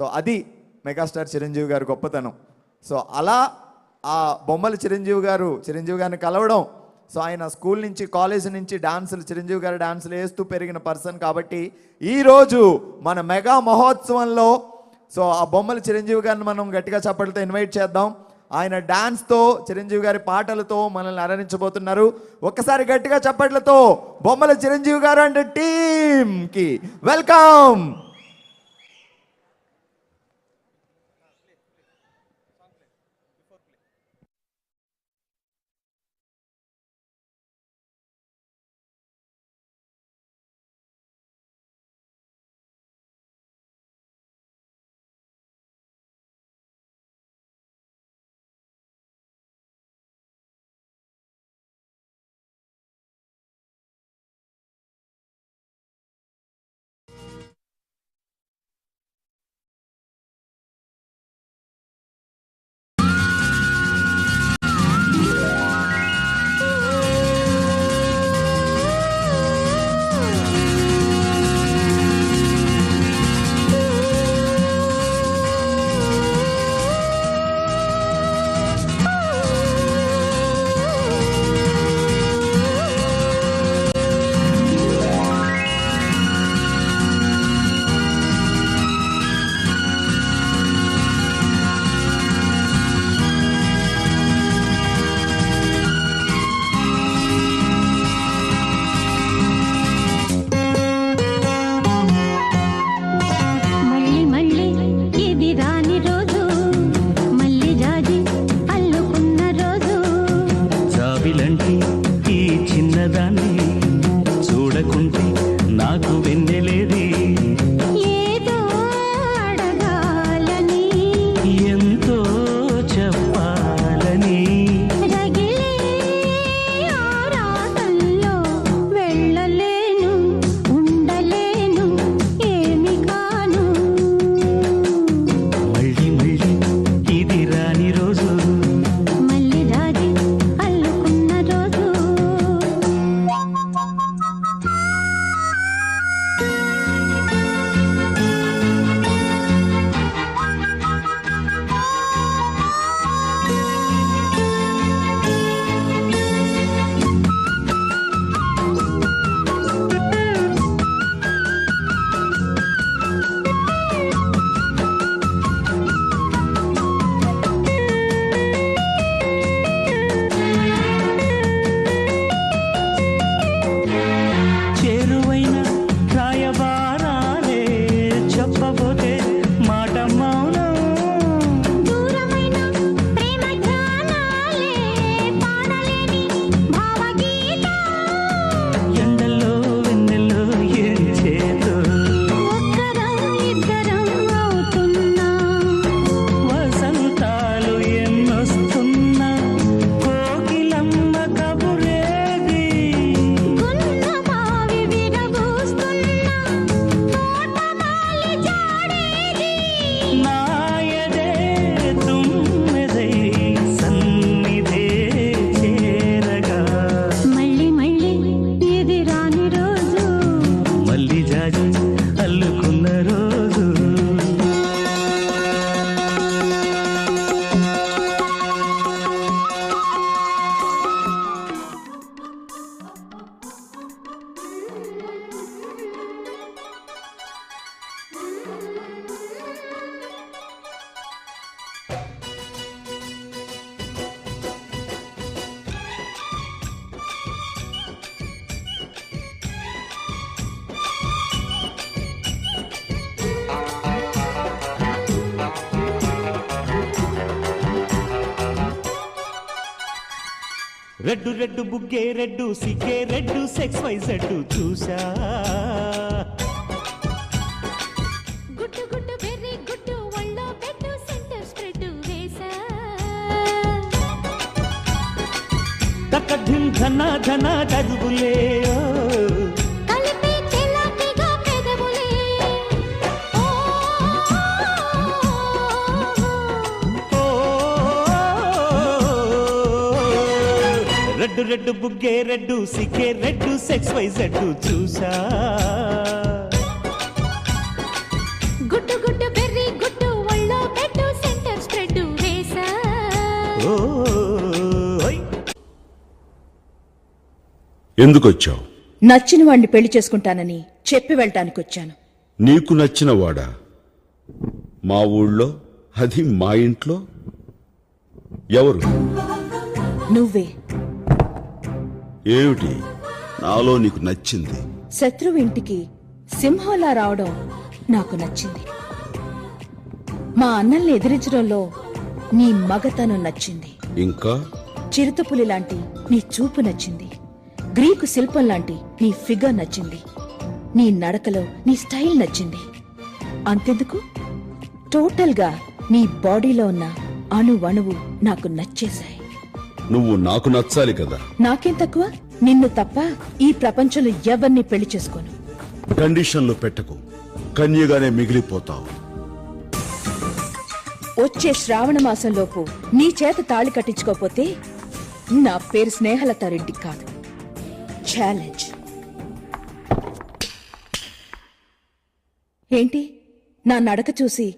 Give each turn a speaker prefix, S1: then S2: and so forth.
S1: So అది megastar Chiranjeevi గారి గొప్పతనం. సో అలా ఆ బొమ్మల చిరంజీవి గారిని కలవడం, సో ఆయన స్కూల్ నుంచి కాలేజ్ నుంచి డాన్సులు చిరంజీవి గారు డాన్సులు వేస్తూ పెరిగిన పర్సన్ కాబట్టి ఈరోజు మన మెగా మహోత్సవంలో సో ఆ బొమ్మల చిరంజీవి గారిని మనం గట్టిగా చప్పట్లతో ఇన్వైట్ చేద్దాం. ఆయన డాన్స్తో చిరంజీవి గారి పాటలతో మనల్ని అలరించబోతున్నారు. ఒక్కసారి గట్టిగా చప్పట్లతో బొమ్మల చిరంజీవి గారు అంటే టీమ్కి వెల్కమ్.
S2: రెడ్డు రెడ్డు బుగ్గే రెడ్డు సిగ్గే రెడ్డు సెక్స్ వై జెడ్డు చూసా
S3: గుట్టు గుట్టు బెర్రీ గుట్టు ఒళ్ళో పెట్టు సెంటర్ స్ప్రెడ్ వేసా
S2: తక్క ధిం ధన ధన దరుబులే
S3: కలిపి తెల్లటిగా పెదవులే
S2: రెడ్డు రెడ్డు బుగ్గే రెడ్డు సిగ్గే రెడ్డు సెక్స్ వై జెడ్డు చూసా
S3: గుట్టు గుట్టు బెర్రీ గుట్టు
S4: ఎందుకొచ్చావు?
S5: నచ్చిన వాణ్ణి పెళ్లి చేసుకుంటానని చెప్పి వెళ్ళటానికొచ్చాను.
S4: నీకు నచ్చిన వాడా? మా ఊళ్ళో, అది మా ఇంట్లో? ఎవరు?
S5: నువ్వే.
S4: ఏమిటి నాలో నీకు నచ్చింది?
S5: శత్రువు ఇంటికి సింహంలా రావడం నాకు నచ్చింది. మా అన్నల్ని ఎదిరించడంలో నీ మగతనం నచ్చింది.
S4: ఇంకా?
S5: చిరుతపులి లాంటి నీ చూపు నచ్చింది. గ్రీకు శిల్పం లాంటి నీ ఫిగర్ నచ్చింది. నీ నడకలో నీ స్టైల్ నచ్చింది. అంతెందుకు, టోటల్ గా నీ బాడీలో ఉన్న అణువణువు నాకు నచ్చేశాయి.
S4: నువ్వు నాకు నచ్చాలి కదా.
S5: నాకేం తక్కువ? నిన్ను తప్ప ఈ ప్రపంచంలో ఎవరిని పెళ్లి చేసుకోను.
S4: కండిషన్లు పెట్టకు, కన్యగానే మిగిలిపోతావు.
S5: వచ్చే శ్రావణ మాసంలోపు నీ చేత తాళి కట్టించుకోపోతే నా పేరు స్నేహలత రెడ్డి కాదు. ఛాలెంజ్. ఏంటి, నా నడక చూసి